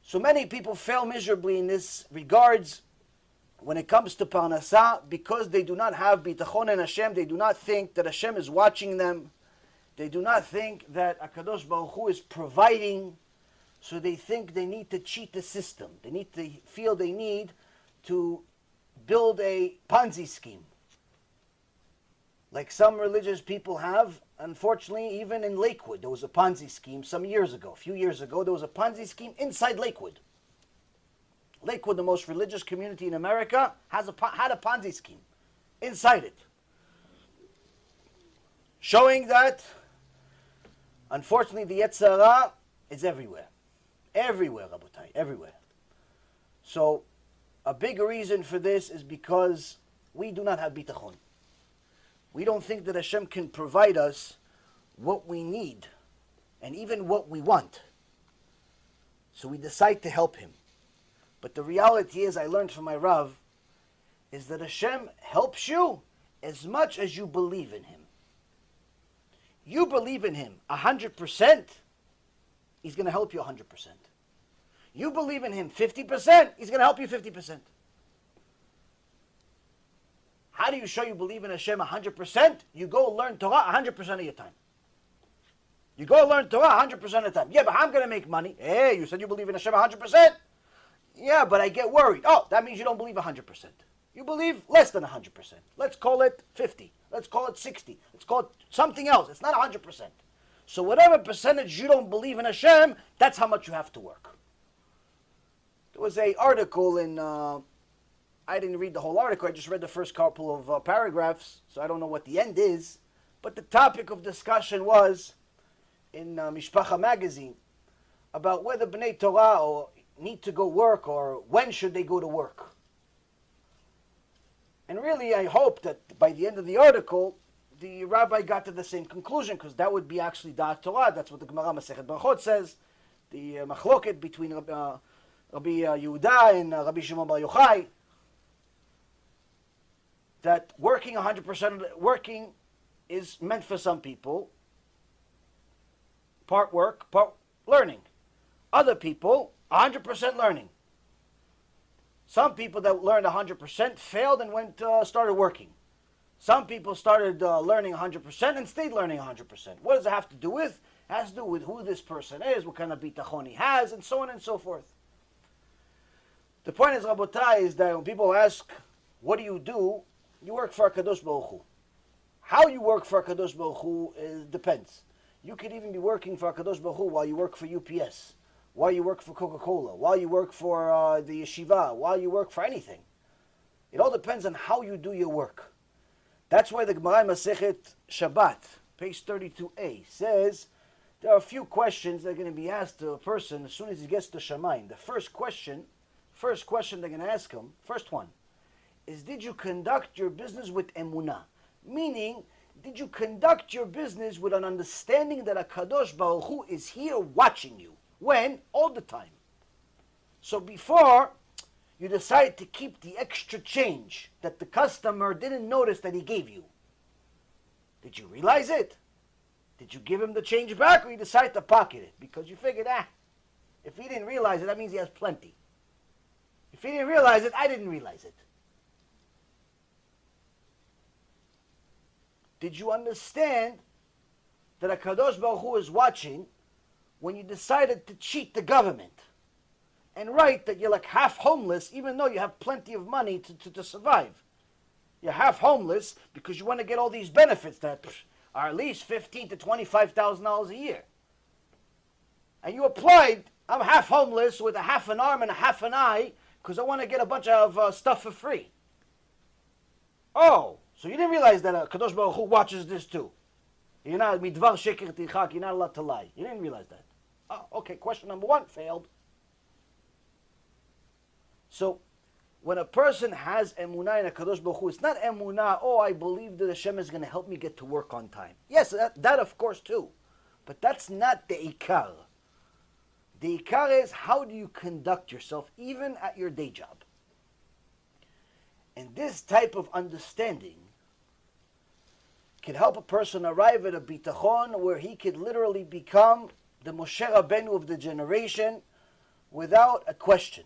So many people fail miserably in this regards when it comes to parnasah because they do not have bitachon in Hashem. They do not think that Hashem is watching them. They do not think that HaKadosh Baruch Hu is providing. So they think they need to cheat the system. They feel they need to build a Ponzi scheme. Like some religious people have. Unfortunately, even in Lakewood, there was a Ponzi scheme some years ago. A few years ago, there was a Ponzi scheme inside Lakewood. Lakewood, the most religious community in America, had a Ponzi scheme inside it. Showing that, unfortunately, the Yetzer Hara is everywhere. Everywhere, Rabotai, everywhere. So, a big reason for this is because we do not have bitachon. We don't think that Hashem can provide us what we need and even what we want. So we decide to help Him. But the reality is, I learned from my Rav, is that Hashem helps you as much as you believe in Him. You believe in Him 100%, He's going to help you 100%. You believe in Him 50%, He's going to help you 50%. How do you show you believe in Hashem 100%? You go learn Torah 100% of your time. You go learn Torah 100% of the time. Yeah, but I'm going to make money. Hey, you said you believe in Hashem 100%? Yeah, but I get worried. Oh, that means you don't believe 100%. You believe less than 100%. Let's call it 50. Let's call it 60. Let's call it something else. It's not 100%. So whatever percentage you don't believe in Hashem, that's how much you have to work. There was an article in... I didn't read the whole article. I just read the first couple of paragraphs, so I don't know what the end is. But the topic of discussion was in Mishpacha magazine about whether Bnei Torah need to go work or when should they go to work. And really, I hope that by the end of the article, the rabbi got to the same conclusion, because that would be actually Da'at Torah. That's what the Gemara Masechet Brachot says. The machloket between Rabbi Yehuda and Rabbi Shimon Bar Yochai, that working 100% working is meant for some people, part work, part learning. Other people, 100% learning. Some people that learned 100% failed and started working. Some people started learning 100% and stayed learning 100%. What does it have to do with? It has to do with who this person is, what kind of bitachon he has, and so on and so forth. The point is, Rabotai, is that when people ask, what do? You work for HaKadosh Baruch Hu. How you work for HaKadosh Baruch Hu depends. You could even be working for HaKadosh Baruch Hu while you work for UPS, while you work for Coca-Cola, while you work for the yeshiva, while you work for anything. It all depends on how you do your work. That's why the Gemara Masechet Shabbat, page 32a, says there are a few questions that are going to be asked to a person as soon as he gets to Shamayim. The first question they're going to ask him, first one, is did you conduct your business with emunah? Meaning, did you conduct your business with an understanding that HaKadosh Baruch Hu is here watching you? When? All the time. So before you decide to keep the extra change that the customer didn't notice that he gave you, did you realize it? Did you give him the change back, or you decide to pocket it? Because you figured, if he didn't realize it, that means he has plenty. If he didn't realize it, I didn't realize it. Did you understand that HaKadosh Baruch Hu is watching when you decided to cheat the government and write that you're like half homeless even though you have plenty of money to survive? You're half homeless because you want to get all these benefits that are at least $15,000 to $25,000 a year. And you applied, I'm half homeless with a half an arm and a half an eye because I want to get a bunch of stuff for free. Oh, so you didn't realize that Kadosh Baruch Hu watches this too. You're not midvar sheker tichak. You're not allowed to lie. You didn't realize that. Oh, okay. Question number one failed. So, when a person has emunah in HaKadosh Baruch Hu, it's not emunah, oh, I believe that Hashem is going to help me get to work on time. Yes, that of course too. But that's not the ikar. The ikar is, how do you conduct yourself even at your day job? And this type of understanding can help a person arrive at a bitachon where he could literally become the Moshe Rabbeinu of the generation, without a question.